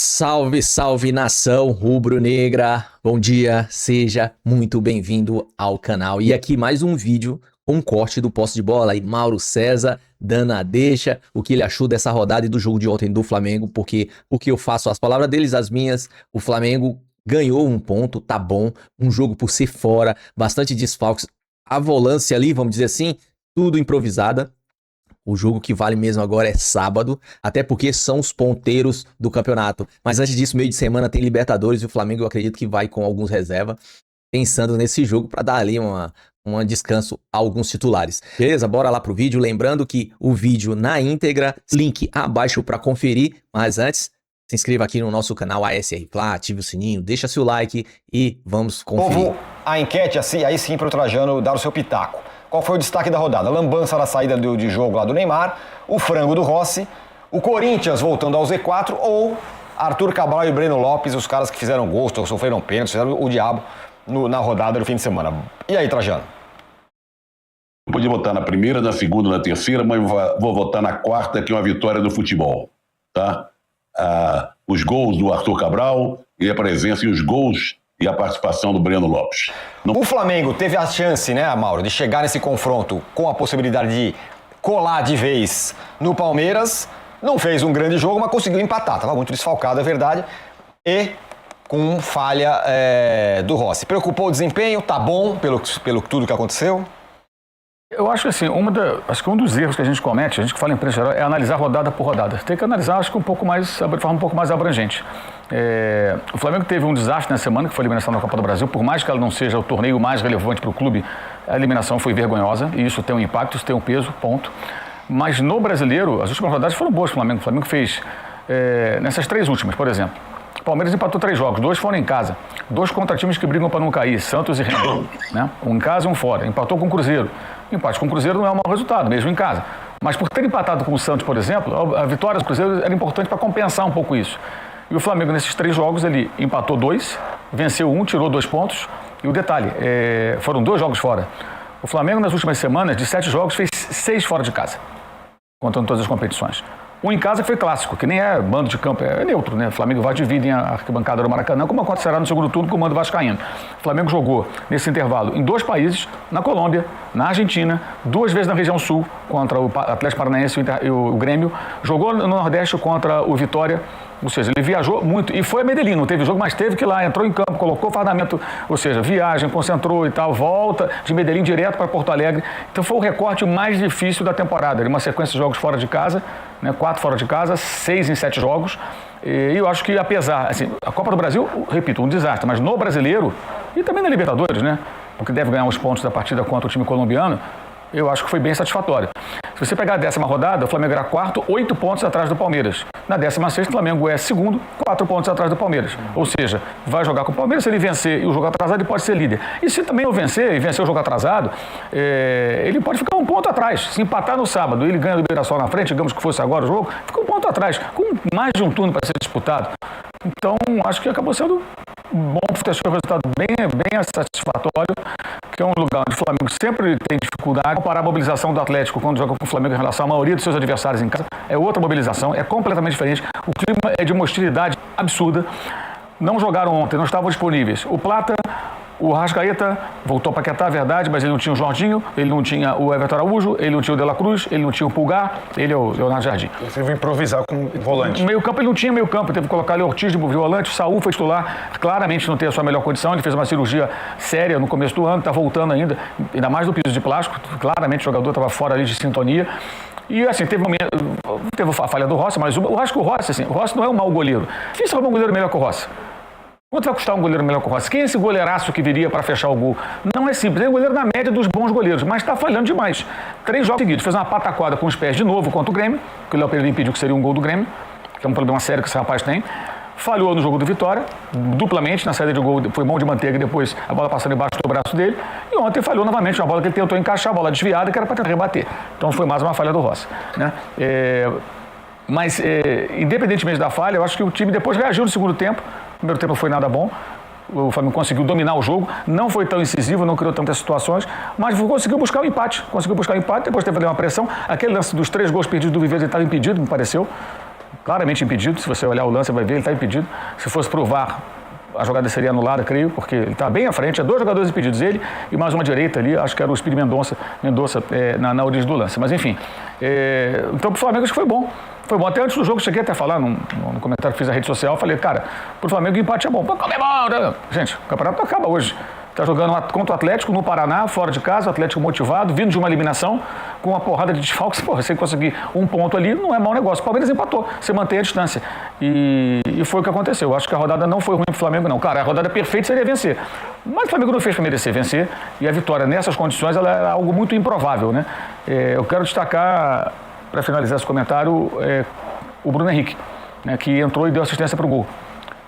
Salve, salve nação rubro-negra! Bom dia, seja muito bem-vindo ao canal. E aqui mais um vídeo com um corte do posse de bola. E Mauro César dando a deixa, o que ele achou dessa rodada e do jogo de ontem do Flamengo, porque o que eu faço, as palavras deles, as minhas, o Flamengo ganhou um ponto, tá bom, um jogo por ser fora, bastante desfalques, a volância ali, vamos dizer assim, tudo improvisada. O jogo que vale mesmo agora é sábado, até porque são os ponteiros do campeonato. Mas antes disso, meio de semana tem Libertadores e o Flamengo eu acredito que vai com alguns reservas, pensando nesse jogo para dar ali um descanso a alguns titulares. Beleza? Bora lá pro vídeo. Lembrando que o vídeo na íntegra, link abaixo para conferir. Mas antes, se inscreva aqui no nosso canal ASR Plá, ative o sininho, deixa seu like e vamos conferir. Povo, a enquete assim, aí sim para o Trajano dar o seu pitaco. Qual foi o destaque da rodada? Lambança na saída de jogo lá do Neymar, o frango do Rossi, o Corinthians voltando ao Z4 ou Arthur Cabral e Breno Lopes, os caras que fizeram gosto, sofreram pênalti, fizeram o diabo na rodada do fim de semana. E aí, Trajano? Eu podia votar na primeira, na segunda, na terceira, mas vou votar na quarta, que é uma vitória do futebol. Tá? Os gols do Arthur Cabral e a presença e os gols e a participação do Breno Lopes. O Flamengo teve a chance, né, Mauro, de chegar nesse confronto com a possibilidade de colar de vez no Palmeiras. Não fez um grande jogo, mas conseguiu empatar. Estava muito desfalcado, é verdade. E com falha do Rossi. Preocupou o desempenho? Tá bom pelo tudo que aconteceu? Eu acho que assim, acho que um dos erros que a gente comete, a gente que fala em imprensa geral, é analisar rodada por rodada. Tem que analisar, acho que de forma um pouco mais abrangente. O Flamengo teve um desastre na semana, que foi a eliminação da Copa do Brasil. Por mais que ela não seja o torneio mais relevante para o clube, a eliminação foi vergonhosa e isso tem um impacto, isso tem um peso, ponto. Mas no Brasileiro, as últimas rodadas foram boas para o Flamengo. O Flamengo fez, nessas três últimas, por exemplo, o Palmeiras empatou 3 jogos, 2 foram em casa, 2 contra times que brigam para não cair, Santos e Remo, né? Um em casa e um fora. Empatou com o Cruzeiro. Empate com o Cruzeiro não é um mau resultado, mesmo em casa. Mas por ter empatado com o Santos, por exemplo, a vitória do Cruzeiro era importante para compensar um pouco isso. E o Flamengo, nesses 3 jogos, ele empatou 2, venceu 1, tirou 2 pontos. E o detalhe, foram 2 jogos fora. O Flamengo, nas últimas semanas, de 7 jogos, fez 6 fora de casa, contando todas as competições. Um em casa foi clássico, que nem é bando de campo, é neutro, né? O Flamengo vai dividir a arquibancada do Maracanã, como acontecerá no segundo turno com o mando vascaíno. O Flamengo jogou nesse intervalo em 2 países, na Colômbia, na Argentina, 2 vezes na região sul, contra o Atlético Paranaense e o Grêmio, jogou no Nordeste contra o Vitória. Ou seja, ele viajou muito e foi a Medellín, não teve jogo, mas teve que ir lá, entrou em campo, colocou fardamento, ou seja, viagem, concentrou e tal, volta de Medellín direto para Porto Alegre. Então foi o recorte mais difícil da temporada, uma sequência de jogos fora de casa, né, 4 fora de casa, 6 em 7 jogos. E eu acho que apesar, assim, a Copa do Brasil, repito, um desastre, mas no Brasileiro e também na Libertadores, né, porque deve ganhar os pontos da partida contra o time colombiano, eu acho que foi bem satisfatório. Se você pegar a 10ª rodada, o Flamengo era 4º, 8 pontos atrás do Palmeiras. Na 16ª, o Flamengo é 2º, 4 pontos atrás do Palmeiras. Ou seja, vai jogar com o Palmeiras, se ele vencer e o jogo atrasado, ele pode ser líder. E se também não vencer e vencer o jogo atrasado, ele pode ficar 1 ponto atrás. Se empatar no sábado e ele ganha a Liberação na frente, digamos que fosse agora o jogo, fica 1 ponto atrás, com mais de um turno para ser disputado. Então, acho que acabou sendo bom, ter um resultado bem satisfatório, que é um lugar onde o Flamengo sempre tem dificuldade. Comparar a mobilização do Atlético quando joga com o Flamengo em relação à maioria dos seus adversários em casa, é outra mobilização, é completamente diferente. O clima é de uma hostilidade absurda. Não jogaram ontem, não estavam disponíveis. O Plata, o Arrascaeta voltou para Paquetá, verdade, mas ele não tinha o Jorginho, ele não tinha o Everton Araújo, ele não tinha o De La Cruz, ele não tinha o Pulgar, ele é o Leonardo Jardim. Ele teve que improvisar com o volante. No meio-campo ele não tinha meio-campo, teve que colocar ali Ortiz de volante, o Saúl foi titular, claramente não tem a sua melhor condição, ele fez uma cirurgia séria no começo do ano, está voltando ainda mais do piso de plástico, claramente o jogador estava fora ali de sintonia. E assim, teve a falha do Rossi, mas eu acho que o Rossi não é um mau goleiro. Difícil arrumar um goleiro melhor que o Rossi. Quanto vai custar um goleiro melhor que o Rossi? Quem é esse goleiraço que viria para fechar o gol? Não é simples, é um goleiro na média dos bons goleiros, mas está falhando demais. 3 jogos seguidos, fez uma pataquada com os pés de novo contra o Grêmio, que o Léo Pereira impediu que seria um gol do Grêmio, que é um problema sério que esse rapaz tem. Falhou no jogo do Vitória, duplamente, na saída de gol, foi mão de manteiga e depois a bola passando embaixo do braço dele. E ontem falhou novamente, uma bola que ele tentou encaixar, a bola desviada, que era para tentar rebater. Então foi mais uma falha do Rossi, né? Mas, independentemente da falha, eu acho que o time depois reagiu no segundo tempo. O primeiro tempo não foi nada bom. O Flamengo conseguiu dominar o jogo, não foi tão incisivo, não criou tantas situações, mas conseguiu buscar o empate. Depois teve ali uma pressão. Aquele lance dos 3 gols perdidos do Viveiro, ele estava impedido, me pareceu. claramente impedido. Se você olhar o lance, você vai ver, ele está impedido. Se fosse pro VAR, a jogada seria anulada, creio, porque ele está bem à frente, 2 jogadores impedidos, ele e mais uma direita ali, acho que era o Espírito Mendonça na origem do lance. Mas enfim, então pro Flamengo acho que foi bom. Foi bom. Até antes do jogo, cheguei até a falar, no comentário que fiz na rede social, falei, cara, pro Flamengo o empate é bom. Pô, como é bom, né? Gente, o campeonato acaba hoje. Está jogando contra o Atlético no Paraná, fora de casa, o Atlético motivado, vindo de uma eliminação, com uma porrada de desfalques. Porra, você conseguir um ponto ali não é mau negócio. O Palmeiras empatou, você mantém a distância. E foi o que aconteceu. Eu acho que a rodada não foi ruim para o Flamengo, não. Cara, a rodada perfeita seria vencer. Mas o Flamengo não fez para merecer vencer. E a vitória nessas condições ela era algo muito improvável, né? Eu quero destacar, para finalizar esse comentário, o Bruno Henrique, né, que entrou e deu assistência para o gol.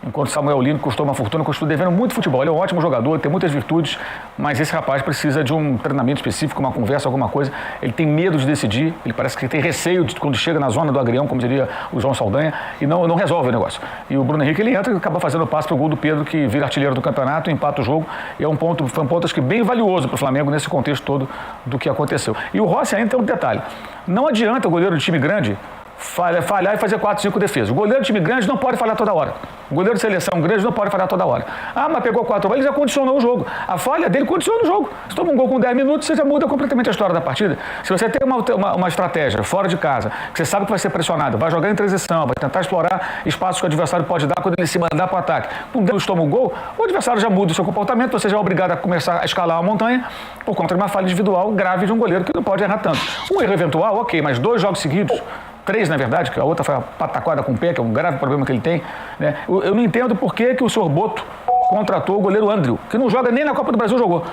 Enquanto Samuel Lino custou uma fortuna, custou devendo muito futebol. Ele é um ótimo jogador, tem muitas virtudes, mas esse rapaz precisa de um treinamento específico, uma conversa, alguma coisa. Ele tem medo de decidir, ele parece que tem receio de quando chega na zona do agrião, como diria o João Saldanha, e não resolve o negócio. E o Bruno Henrique, ele entra e acaba fazendo o passe para o gol do Pedro, que vira artilheiro do campeonato, empata o jogo. E foi um ponto acho que bem valioso para o Flamengo nesse contexto todo do que aconteceu. E o Rossi ainda tem um detalhe. Não adianta o goleiro de time grande falhar e fazer 4, 5 defesas. O goleiro de time grande não pode falhar toda hora. O goleiro de seleção grande não pode falhar toda hora. Ah, mas pegou 4, ele já condicionou o jogo. A falha dele condiciona o jogo. Se toma um gol com 10 minutos, você já muda completamente a história da partida. Se você tem uma estratégia fora de casa, que você sabe que vai ser pressionado, vai jogar em transição, vai tentar explorar espaços que o adversário pode dar quando ele se mandar para o ataque. Quando Deus toma o gol, o adversário já muda o seu comportamento, você já é obrigado a começar a escalar a montanha por conta de uma falha individual grave de um goleiro que não pode errar tanto. Um erro eventual, ok, mas 2 jogos seguidos, 3, na verdade, que a outra foi a pataquada com o pé, que é um grave problema que ele tem, né? Eu não entendo por que o senhor Boto contratou o goleiro Andrew, que não joga nem na Copa do Brasil, jogou.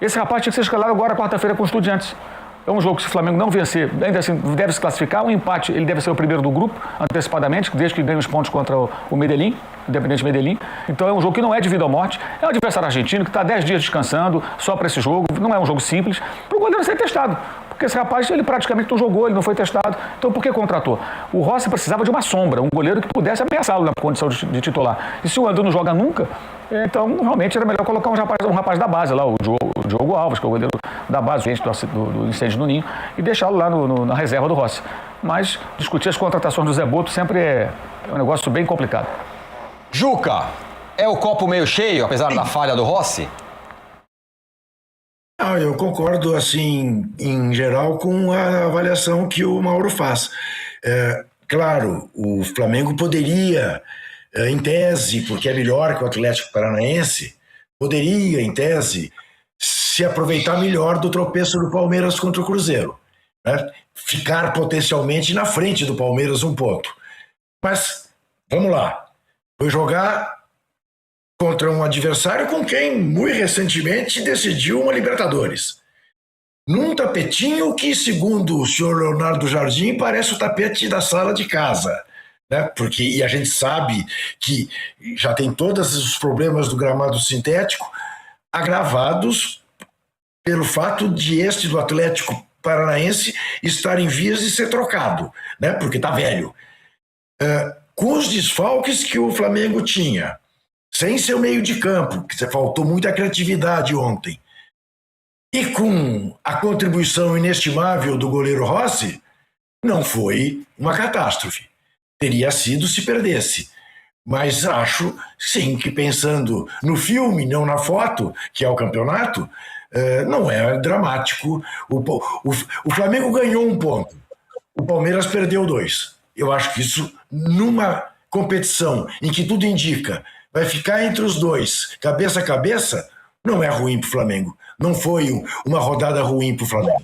Esse rapaz tinha que ser escalado agora, quarta-feira, com o Estudiantes. É um jogo que, se o Flamengo não vencer, ainda assim deve se classificar. Um empate, ele deve ser o primeiro do grupo, antecipadamente, desde que ganhe os pontos contra o Medellín, Independente Medellín. Então é um jogo que não é de vida ou morte. É um adversário argentino que está 10 dias descansando só para esse jogo. Não é um jogo simples, para o goleiro ser testado. Porque esse rapaz, ele praticamente não jogou, ele não foi testado. Então, por que contratou? O Rossi precisava de uma sombra, um goleiro que pudesse ameaçá-lo na condição de titular. E se o André não joga nunca, então, realmente, era melhor colocar um rapaz da base lá, o Diogo Alves, que é o goleiro da base do incêndio no Ninho, e deixá-lo lá na reserva do Rossi. Mas discutir as contratações do Zé Boto sempre é um negócio bem complicado. Juca, é o copo meio cheio, apesar da falha do Rossi? Eu concordo, assim, em geral, com a avaliação que o Mauro faz. Claro, o Flamengo poderia, em tese, porque é melhor que o Atlético Paranaense, poderia, em tese, se aproveitar melhor do tropeço do Palmeiras contra o Cruzeiro, né? Ficar potencialmente na frente do Palmeiras um ponto. Mas, vamos lá, foi jogar contra um adversário com quem, muito recentemente, decidiu uma Libertadores. Num tapetinho que, segundo o senhor Leonardo Jardim, parece o tapete da sala de casa, né? E a gente sabe que já tem todos os problemas do gramado sintético agravados pelo fato de do Atlético Paranaense estar em vias de ser trocado, né? Porque está velho. Com os desfalques que o Flamengo tinha, sem seu meio de campo, que faltou muita criatividade ontem, e com a contribuição inestimável do goleiro Rossi, não foi uma catástrofe. Teria sido se perdesse. Mas acho, sim, que pensando no filme, não na foto, que é o campeonato, não é dramático. O Flamengo ganhou 1 ponto, o Palmeiras perdeu 2. Eu acho que isso, numa competição em que tudo indica vai ficar entre os dois, cabeça a cabeça, não é ruim para o Flamengo. Não foi uma rodada ruim para o Flamengo.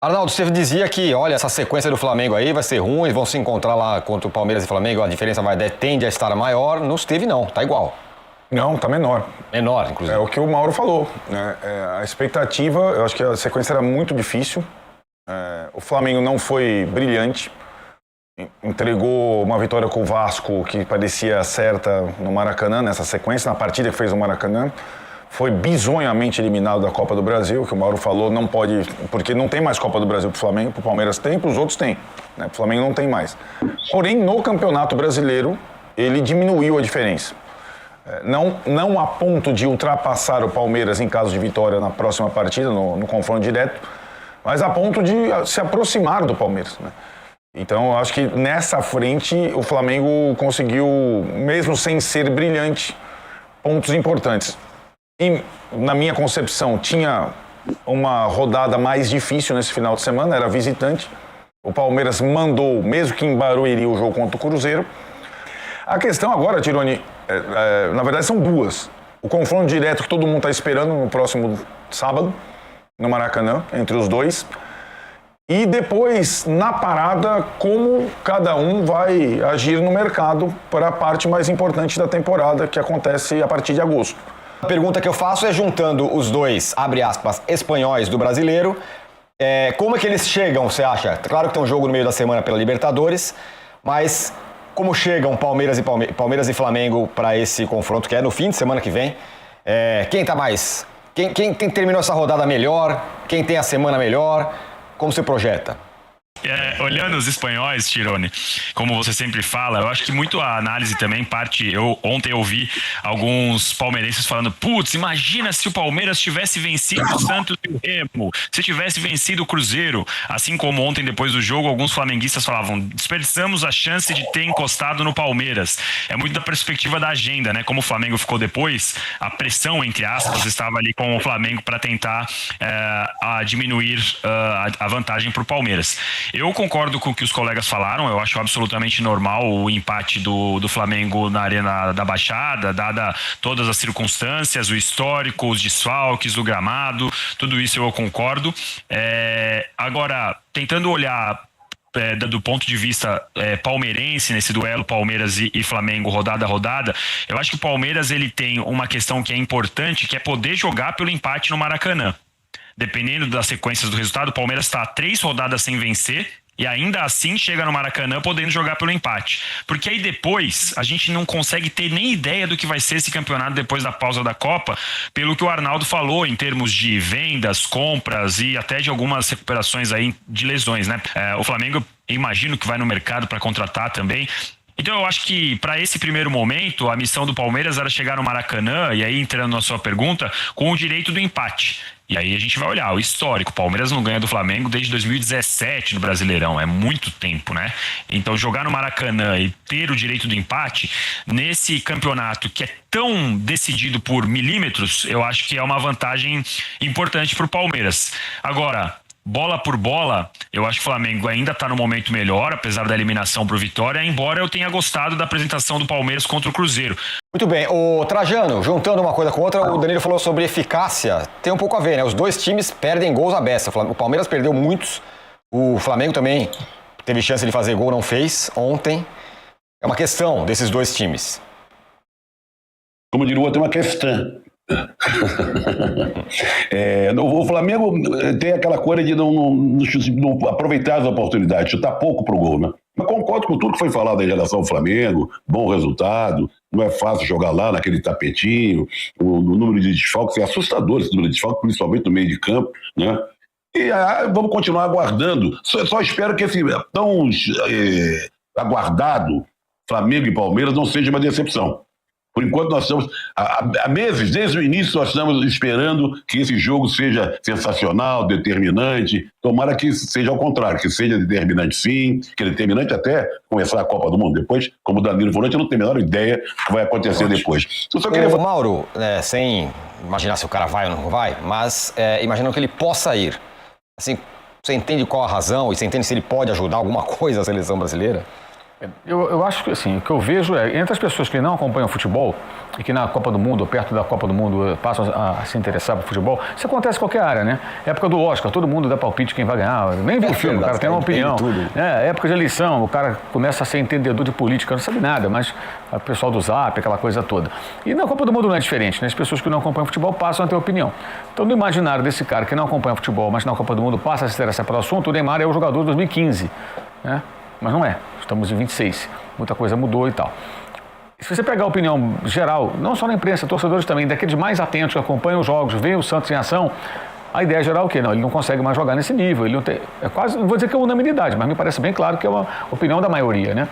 Arnaldo, você dizia que, olha, essa sequência do Flamengo aí vai ser ruim, vão se encontrar lá contra o Palmeiras e Flamengo, a diferença tende a estar maior. Não esteve, não, tá igual. Não, tá menor. Menor, inclusive. É o que o Mauro falou, né? A expectativa, eu acho que a sequência era muito difícil. O Flamengo não foi brilhante. Entregou uma vitória com o Vasco que parecia certa no Maracanã, nessa sequência, na partida que fez no Maracanã. Foi bizonhamente eliminado da Copa do Brasil, que o Mauro falou, não pode, porque não tem mais Copa do Brasil pro Flamengo, pro Palmeiras tem, pros outros tem, né? Pro Flamengo não tem mais. Porém, no Campeonato Brasileiro, ele diminuiu a diferença. Não a ponto de ultrapassar o Palmeiras em caso de vitória na próxima partida, no confronto direto, mas a ponto de se aproximar do Palmeiras, né? Então, eu acho que nessa frente o Flamengo conseguiu, mesmo sem ser brilhante, pontos importantes. E, na minha concepção, tinha uma rodada mais difícil nesse final de semana, era visitante. O Palmeiras mandou, mesmo que em Barueri, o jogo contra o Cruzeiro. A questão agora, Tironi, na verdade são duas. O confronto direto que todo mundo está esperando no próximo sábado, no Maracanã, entre os dois. E depois, na parada, como cada um vai agir no mercado para a parte mais importante da temporada, que acontece a partir de agosto. A pergunta que eu faço é, juntando os dois, abre aspas, espanhóis do brasileiro, como é que eles chegam, você acha? Claro que tem um jogo no meio da semana pela Libertadores, mas como chegam Palmeiras e Flamengo para esse confronto, que é no fim de semana que vem? Quem tá mais? Quem terminou essa rodada melhor? Quem tem a semana melhor? Como você projeta? Olhando os espanhóis, Tironi, como você sempre fala, eu acho que muito a análise também parte... Ontem eu ouvi alguns palmeirenses falando, putz, imagina se o Palmeiras tivesse vencido o Santos e o Remo, se tivesse vencido o Cruzeiro. Assim como ontem, depois do jogo, alguns flamenguistas falavam, desperdiçamos a chance de ter encostado no Palmeiras. É muito da perspectiva da agenda, né? Como o Flamengo ficou depois, a pressão, entre aspas, estava ali com o Flamengo para tentar diminuir a vantagem para o Palmeiras. Eu concordo com o que os colegas falaram, eu acho absolutamente normal o empate do Flamengo na Arena da Baixada, dada todas as circunstâncias, o histórico, os desfalques, o gramado, tudo isso eu concordo. Agora, tentando olhar do ponto de vista palmeirense, nesse duelo Palmeiras e Flamengo rodada a rodada, eu acho que o Palmeiras ele tem uma questão que é importante, que é poder jogar pelo empate no Maracanã. Dependendo das sequências do resultado, o Palmeiras está 3 rodadas sem vencer e ainda assim chega no Maracanã podendo jogar pelo empate. Porque aí depois a gente não consegue ter nem ideia do que vai ser esse campeonato depois da pausa da Copa, pelo que o Arnaldo falou em termos de vendas, compras e até de algumas recuperações aí de lesões, né? O Flamengo, imagino que vai no mercado para contratar também. Então eu acho que para esse primeiro momento a missão do Palmeiras era chegar no Maracanã, e aí entrando na sua pergunta, com o direito do empate. E aí a gente vai olhar o histórico, o Palmeiras não ganha do Flamengo desde 2017 no Brasileirão, é muito tempo, né? Então jogar no Maracanã e ter o direito do empate nesse campeonato que é tão decidido por milímetros, eu acho que é uma vantagem importante para o Palmeiras. Agora, bola por bola, eu acho que o Flamengo ainda está no momento melhor, apesar da eliminação para o Vitória, embora eu tenha gostado da apresentação do Palmeiras contra o Cruzeiro. Muito bem, o Trajano, juntando uma coisa com outra, o Danilo falou sobre eficácia, tem um pouco a ver, né? Os dois times perdem gols à beça, o Palmeiras perdeu muitos, o Flamengo também teve chance de fazer gol, não fez, ontem. É uma questão desses dois times. Como diria o outro, é uma questão. O Flamengo tem aquela coisa de não aproveitar as oportunidades, chutar pouco pro gol, né? Mas concordo com tudo que foi falado em relação ao Flamengo, bom resultado, não é fácil jogar lá naquele tapetinho, o número de desfalques é assustador, esse número de desfalques, principalmente no meio de campo, né? E vamos continuar aguardando. Só espero que esse tão aguardado Flamengo e Palmeiras não seja uma decepção. Por enquanto nós estamos, há meses, desde o início, nós estamos esperando que esse jogo seja sensacional, determinante. Tomara que seja ao contrário, que seja determinante sim, que é determinante até começar a Copa do Mundo. Depois, como o Danilo falou, a gente não tem a menor ideia do que vai acontecer depois. Eu só queria... Mauro, sem imaginar se o cara vai ou não vai, mas imaginando que ele possa ir. Assim, você entende qual a razão e você entende se ele pode ajudar alguma coisa a seleção brasileira? Eu acho que assim, o que eu vejo entre as pessoas que não acompanham futebol e que na Copa do Mundo, ou perto da Copa do Mundo, passam a se interessar por futebol, isso acontece em qualquer área, né? Época do Oscar, todo mundo dá palpite quem vai ganhar, nem viu o filme, o cara tem uma opinião. Época de eleição, o cara começa a ser entendedor de política, não sabe nada, mas o pessoal do Zap, aquela coisa toda. E na Copa do Mundo não é diferente, né? As pessoas que não acompanham futebol passam a ter opinião. Então, no imaginário desse cara que não acompanha futebol, mas na Copa do Mundo passa a se interessar pelo assunto, o Neymar é o jogador de 2015, né? Mas não é. Estamos em 26. Muita coisa mudou e tal. Se você pegar a opinião geral, não só na imprensa, torcedores também, daqueles mais atentos que acompanham os jogos, veem o Santos em ação, a ideia geral é o quê? Não, ele não consegue mais jogar nesse nível. Ele não tem, quase, não vou dizer que é unanimidade, mas me parece bem claro que é uma opinião da maioria, né?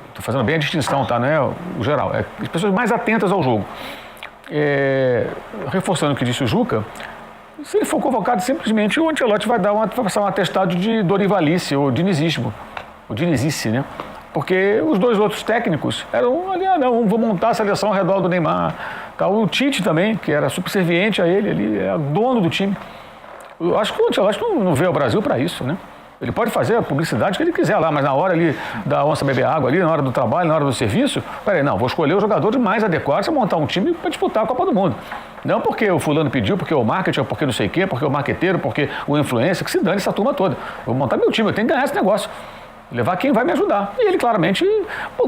Estou fazendo bem a distinção, tá? Não é o geral. É as pessoas mais atentas ao jogo. Reforçando o que disse o Juca, se ele for convocado, simplesmente o Ancelotti vai passar um atestado de dorivalice ou dinizismo. o Dinizice, né? Porque os dois outros técnicos eram ali, não, vou montar a seleção ao redor do Neymar. O Tite também, que era subserviente a ele é dono do time. Eu acho que o Ancelotti não veio ao Brasil para isso, né? Ele pode fazer a publicidade que ele quiser lá, mas na hora ali da onça beber água, ali, na hora do trabalho, na hora do serviço, peraí, não, vou escolher os jogadores mais adequados para montar um time para disputar a Copa do Mundo. Não porque o fulano pediu, porque o marketing, porque não sei o quê, porque o marqueteiro, porque o influencer, que se dane essa turma toda. Eu vou montar meu time, eu tenho que ganhar esse negócio. Levar quem vai me ajudar. E ele claramente,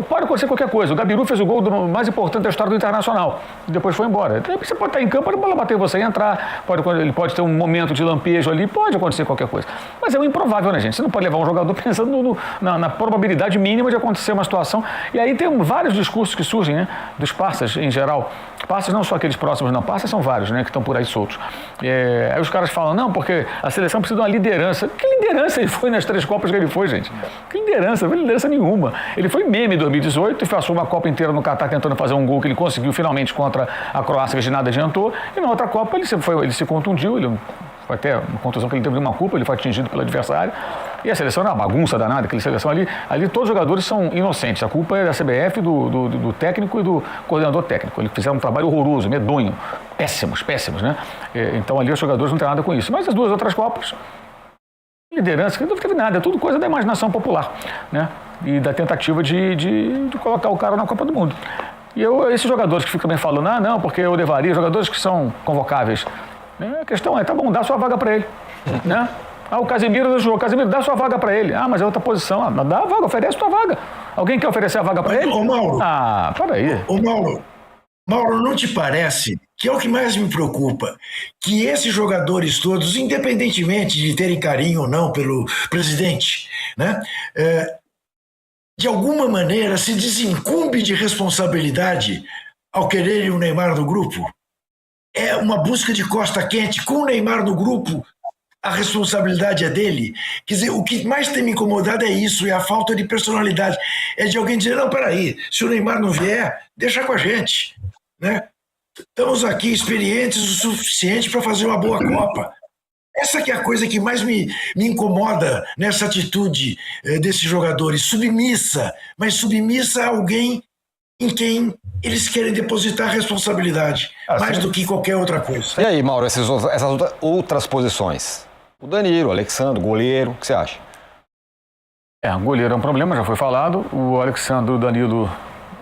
pode acontecer qualquer coisa. O Gabiru fez o gol mais importante da história do Internacional. E depois foi embora. Você pode estar em campo, a bola bater você e entrar. Ele pode ter um momento de lampejo ali, pode acontecer qualquer coisa. Mas é um improvável, né, gente? Você não pode levar um jogador pensando na probabilidade mínima de acontecer uma situação. E aí tem vários discursos que surgem, né? Dos parças em geral. Parças não só aqueles próximos, não. Parças são vários, né? Que estão por aí soltos. Aí os caras falam, não, porque a seleção precisa de uma liderança. Que liderança ele foi nas 3 Copas que ele foi, gente? Que liderança? Não foi liderança nenhuma. Ele foi meme em 2018 e passou uma Copa inteira no Catar tentando fazer um gol que ele conseguiu finalmente contra a Croácia, que de nada adiantou. E na outra Copa ele se contundiu, foi até uma contusão que ele teve uma culpa, ele foi atingido pelo adversário. E a seleção era uma bagunça danada, aquela seleção ali todos os jogadores são inocentes. A culpa é da CBF, do técnico e do coordenador técnico. Eles fizeram um trabalho horroroso, medonho, péssimos, né? Então ali os jogadores não têm nada com isso. Mas as 2 outras Copas, liderança, que não teve nada, é tudo coisa da imaginação popular, né? E da tentativa de colocar o cara na Copa do Mundo. E esses jogadores que ficam me falando, não, porque eu levaria, jogadores que são convocáveis. A questão é, tá bom, dá sua vaga para ele, né? O Casemiro não jogou, Casemiro, dá sua vaga para ele. Mas é outra posição. Mas dá a vaga, oferece sua vaga. Alguém quer oferecer a vaga para ele? Ô, Mauro. Peraí. Ô, Mauro, não te parece que é o que mais me preocupa? Que esses jogadores todos, independentemente de terem carinho ou não pelo presidente, né? De alguma maneira se desincumbe de responsabilidade ao quererem o Neymar no grupo? É uma busca de costa quente com o Neymar no grupo. A responsabilidade é dele. Quer dizer, o que mais tem me incomodado é isso, é a falta de personalidade. É de alguém dizer, não, peraí, se o Neymar não vier, deixa com a gente, né? Estamos aqui experientes o suficiente para fazer uma boa Copa. Essa que é a coisa que mais me incomoda nessa atitude desses jogadores, submissa, mas submissa a alguém em quem eles querem depositar responsabilidade, mais do que qualquer outra coisa. E aí, Mauro, essas outras posições? O Danilo, o Alexandre, o goleiro, o que você acha? O goleiro é um problema, já foi falado. O Alexandre e o Danilo,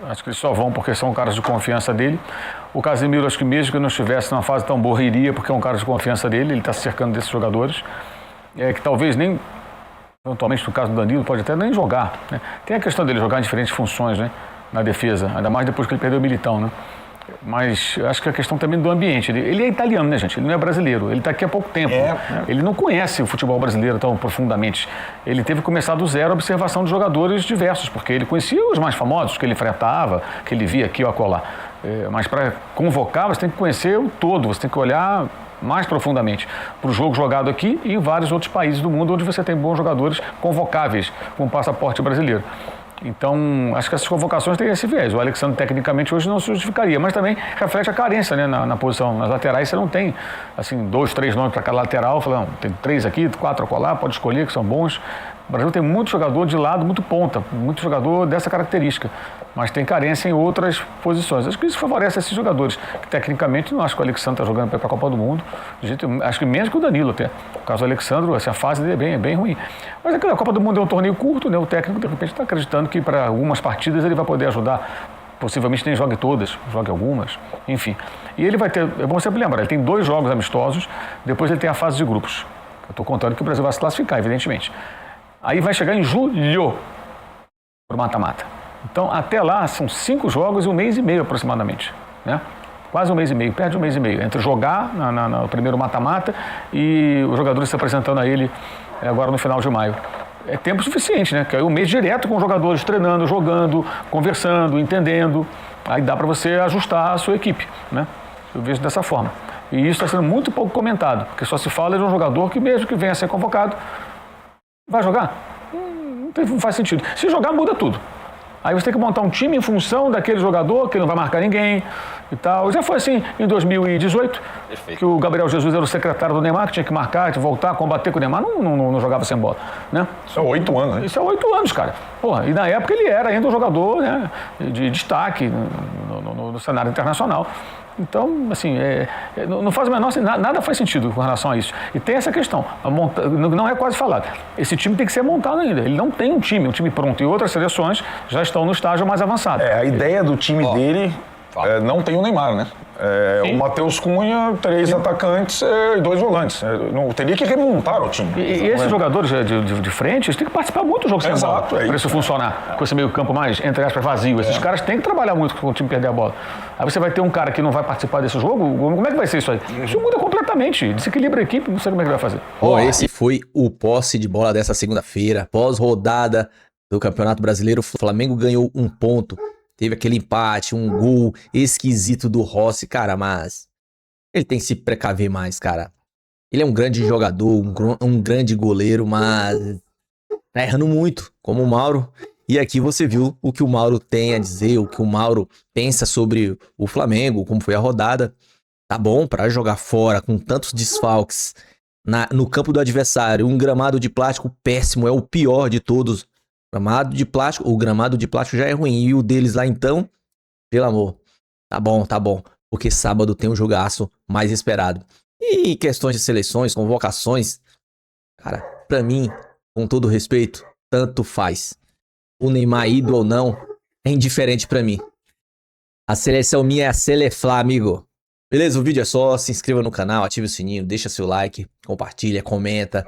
acho que eles só vão porque são caras de confiança dele. O Casemiro, acho que mesmo que não estivesse numa fase tão boa, iria porque é um cara de confiança dele, ele está se cercando desses jogadores. Que talvez nem, eventualmente no caso do Danilo, pode até nem jogar, né? Tem a questão dele jogar em diferentes funções, né? Na defesa, ainda mais depois que ele perdeu o Militão, né? Mas acho que a questão também do ambiente. Ele é italiano, né, gente? Ele não é brasileiro. Ele está aqui há pouco tempo. Ele não conhece o futebol brasileiro tão profundamente. Ele teve que começar do zero a observação de jogadores diversos, porque ele conhecia os mais famosos, que ele enfrentava, que ele via aqui ou acolá. Mas para convocar, você tem que conhecer o todo, você tem que olhar mais profundamente para o jogo jogado aqui e em vários outros países do mundo onde você tem bons jogadores convocáveis com passaporte brasileiro. Então, acho que essas convocações têm esse viés. O Alexandre, tecnicamente, hoje não se justificaria, mas também reflete a carência, né, na posição. Nas laterais, você não tem, assim, 2, 3 nomes para cada lateral. Falando, tem 3 aqui, 4 acolá, pode escolher, que são bons. O Brasil tem muito jogador de lado, muito ponta, muito jogador dessa característica, mas tem carência em outras posições. Acho que isso favorece esses jogadores, que tecnicamente não acho que o Alexandre está jogando para ir para a Copa do Mundo, acho que menos que o Danilo até. No caso do Alexandre, assim, a fase dele é bem ruim. Mas a Copa do Mundo é um torneio curto, né? O técnico de repente está acreditando que para algumas partidas ele vai poder ajudar. Possivelmente nem jogue todas, jogue algumas, enfim. E ele vai ter, é bom sempre lembrar, ele tem 2 jogos amistosos, depois ele tem a fase de grupos. Eu estou contando que o Brasil vai se classificar, evidentemente. Aí vai chegar em julho para o mata-mata. Então, até lá, são 5 jogos e 1 mês e meio aproximadamente, né? Quase 1 mês e meio, perto de 1 mês e meio, entre jogar no primeiro mata-mata e os jogadores se apresentando a ele agora no final de maio. É tempo suficiente, né? Que é 1 mês direto com os jogadores treinando, jogando, conversando, entendendo. Aí dá para você ajustar a sua equipe, né? Eu vejo dessa forma. E isso está sendo muito pouco comentado, porque só se fala de um jogador que mesmo que venha a ser convocado, vai jogar? Não faz sentido. Se jogar, muda tudo. Aí você tem que montar um time em função daquele jogador que não vai marcar ninguém e tal. Já foi assim em 2018, que o Gabriel Jesus era o secretário do Neymar, que tinha que marcar, tinha que voltar, combater com o Neymar, não jogava sem bola, né? Isso é 8 anos, né? Isso é 8 anos, cara. Porra, e na época ele era ainda um jogador, né, de destaque no cenário internacional. Então, assim, não faz o menor sentido, nada faz sentido com relação a isso. E tem essa questão, não é quase falado. Esse time tem que ser montado ainda. Ele não tem um time pronto. E outras seleções já estão no estágio mais avançado. A ideia do time dele não tem o Neymar, né? O Matheus Cunha, 3 atacantes e 2 volantes. Não teria que remontar o time. E esses jogadores de frente, eles têm que participar muito do jogo sem bola para isso funcionar. Com esse meio campo mais, entre aspas, vazio. Esses caras têm que trabalhar muito com o time perder a bola. Aí você vai ter um cara que não vai participar desse jogo, como é que vai ser isso aí? Isso muda completamente, desequilibra a equipe, não sei como é que vai fazer. Esse foi o posse de bola dessa segunda-feira, pós-rodada do Campeonato Brasileiro. O Flamengo ganhou 1 ponto. Teve aquele empate, um gol esquisito do Rossi, cara, mas ele tem que se precaver mais, cara. Ele é um grande jogador, um grande goleiro, mas tá errando muito, como o Mauro. E aqui você viu o que o Mauro tem a dizer, o que o Mauro pensa sobre o Flamengo, como foi a rodada. Tá bom pra jogar fora com tantos desfalques no campo do adversário, um gramado de plástico péssimo, é o pior de todos. O gramado de plástico já é ruim. E o deles lá então, pelo amor. Tá bom. Porque sábado tem um jogaço mais esperado. E questões de seleções, convocações, cara, pra mim, com todo respeito, tanto faz. O Neymar ido ou não, é indiferente pra mim. A seleção minha é a Seleflá, amigo. Beleza? O vídeo é só, se inscreva no canal, ative o sininho, deixa seu like, compartilha, comenta.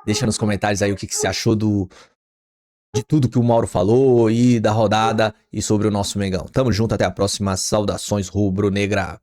Deixa nos comentários aí o que você achou de tudo que o Mauro falou e da rodada e sobre o nosso Mengão. Tamo junto, até a próxima. Saudações rubro-negra.